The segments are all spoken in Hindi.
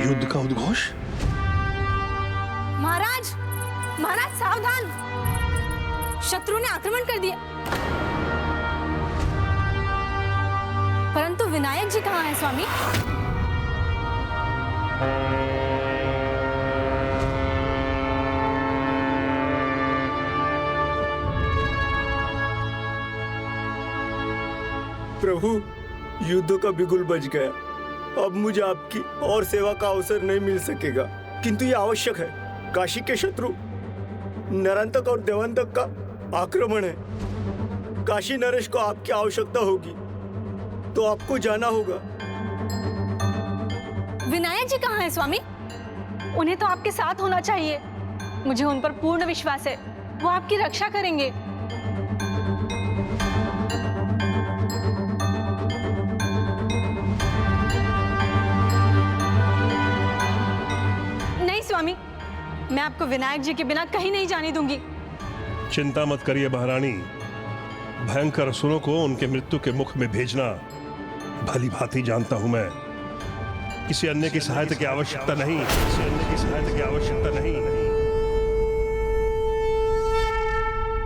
युद्ध का उद्घोष? महाराज, महाराज सावधान, शत्रु ने आक्रमण कर दिया। परंतु विनायक जी कहाँ हैं स्वामी? प्रभु, युद्ध का बिगुल बज गया। अब मुझे आपकी और सेवा का अवसर नहीं मिल सकेगा, किंतु ये आवश्यक है। काशी के शत्रु नरांतक और देवांतक का आक्रमण है। काशी नरेश को आपकी आवश्यकता होगी, तो आपको जाना होगा। विनायक जी कहाँ हैं स्वामी? उन्हें तो आपके साथ होना चाहिए। मुझे उन पर पूर्ण विश्वास है, वो आपकी रक्षा करेंगे। नहीं स्वामी, मैं आपको विनायक जी के बिना कहीं नहीं जाने दूंगी। चिंता मत करिए महारानी, भयंकर असुरों को उनके मृत्यु के मुख में भेजना भली भांति जानता हूं मैं। किसी अन्य की सहायता की आवश्यकता नहीं, किसी अन्य की सहायता की आवश्यकता नहीं।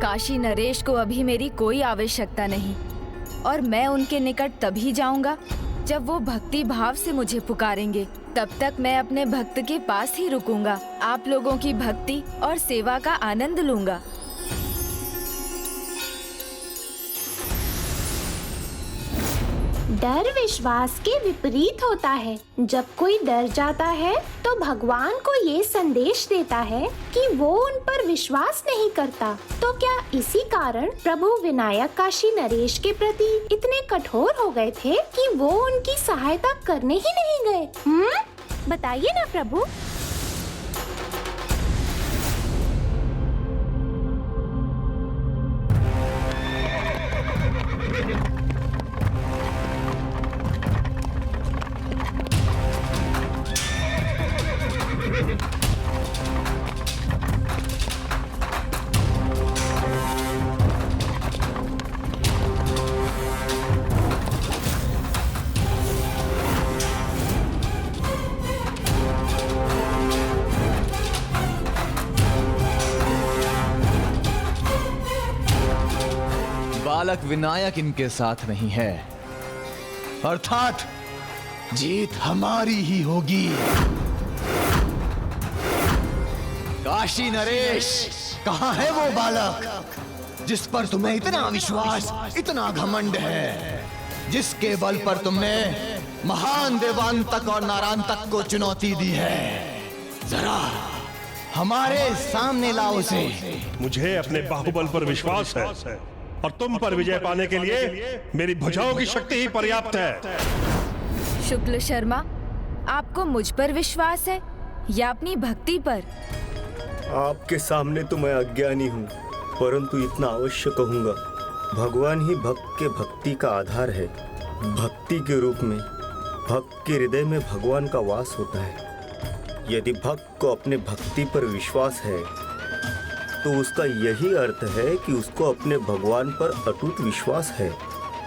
काशी नरेश को अभी मेरी कोई आवश्यकता नहीं, और मैं उनके निकट तभी जाऊंगा जब वो भक्ति भाव से मुझे पुकारेंगे। तब तक मैं अपने भक्त के पास ही रुकूंगा, आप लोगों की भक्ति और सेवा का आनंद लूंगा। डर विश्वास के विपरीत होता है। जब कोई डर जाता है तो भगवान को ये संदेश देता है कि वो उन पर विश्वास नहीं करता। तो क्या इसी कारण प्रभु विनायक काशी नरेश के प्रति इतने कठोर हो गए थे कि वो उनकी सहायता करने ही नहीं गए? बताइए ना प्रभु। बालक विनायक इनके साथ नहीं है, अर्थात जीत हमारी ही होगी। काशी नरेश, कहां है वो बालक जिस पर तुम्हें इतना विश्वास, इतना घमंड है, जिसके बल पर तुमने महान देवांतक और नारांतक को चुनौती दी है? जरा हमारे सामने लाओ उसे। मुझे अपने बाहुबल पर विश्वास है, और तुम पर विजय पाने के लिए मेरी भुजाओं की शक्ति ही पर्याप्त है। शुक्ल शर्मा, आपको मुझ पर विश्वास है या अपनी भक्ति पर? आपके सामने तो मैं अज्ञानी हूँ, परंतु इतना अवश्य कहूँगा, भगवान ही भक्त के भक्ति का आधार है। भक्ति के रूप में भक्त के हृदय में भगवान का वास होता है। यदि भक्त को अपने भक्ति पर विश्वास है तो उसका यही अर्थ है कि उसको अपने भगवान पर अटूट विश्वास है।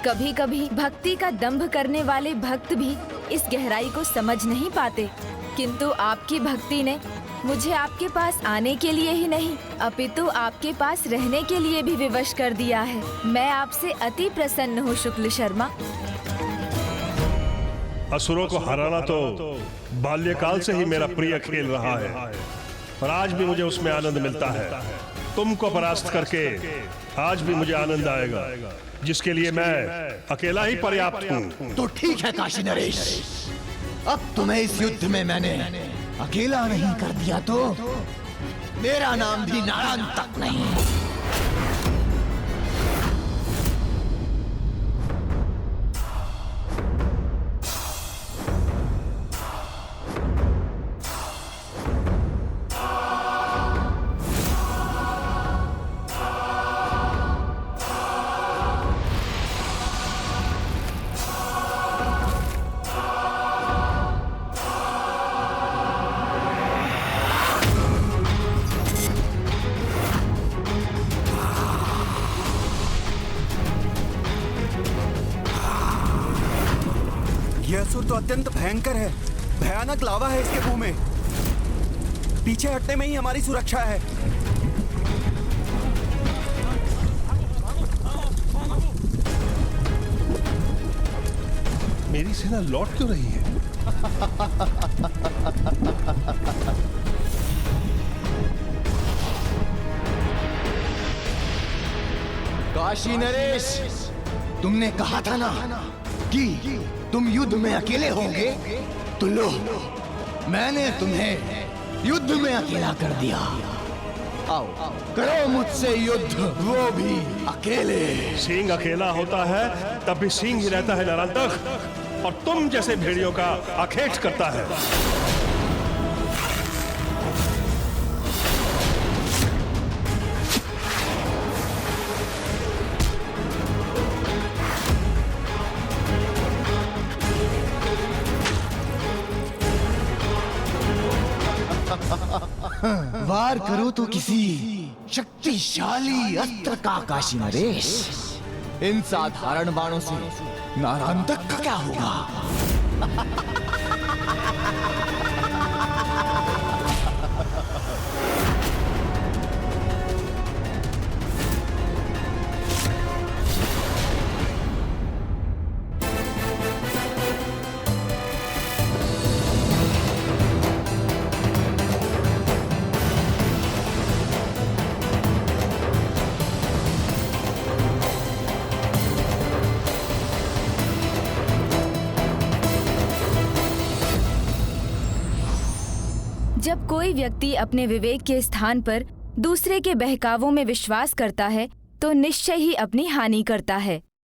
कभी कभी भक्ति का दंभ करने वाले भक्त भी इस गहराई को समझ नहीं पाते, किंतु आपकी भक्ति ने मुझे आपके पास आने के लिए ही नहीं, अपितु आपके पास रहने के लिए भी विवश कर दिया है। मैं आपसे अति प्रसन्न हूँ शुक्ल शर्मा। असुरों को हराना तो बाल्यकाल से ही मेरा प्रिय खेल रहा है, और आज भी मुझे उसमें आनंद मिलता है। तुमको परास्त करके आज भी मुझे आनंद आएगा, जिसके लिए मैं अकेला ही पर्याप्त हूँ। तो ठीक है काशी नरेश, अब तुम्हें इस युद्ध में मैंने अकेला नहीं कर दिया तो मेरा नाम भी नारांतक नहीं। यह असुर तो अत्यंत भयंकर है। भयानक लावा है इसके मुंह में। पीछे हटने में ही हमारी सुरक्षा है। मेरी सेना लौट क्यों रही है? काशी नरेश, तुमने कहा था ना कि तुम युद्ध में अकेले होंगे, तो लो, मैंने तुम्हें युद्ध में अकेला कर दिया। आओ, करो मुझसे युद्ध, वो भी अकेले। सिंह अकेला होता है तब भी सिंह ही रहता है नरांतक, और तुम जैसे भेड़ियों का आखेट करता है। वार करो तो किसी शक्तिशाली अस्त्र का, काशी नरेश। इन साधारण बाणों से नारांतक का क्या होगा? जब कोई व्यक्ति अपने विवेक के स्थान पर दूसरे के बहकावों में विश्वास करता है तो निश्चय ही अपनी हानि करता है।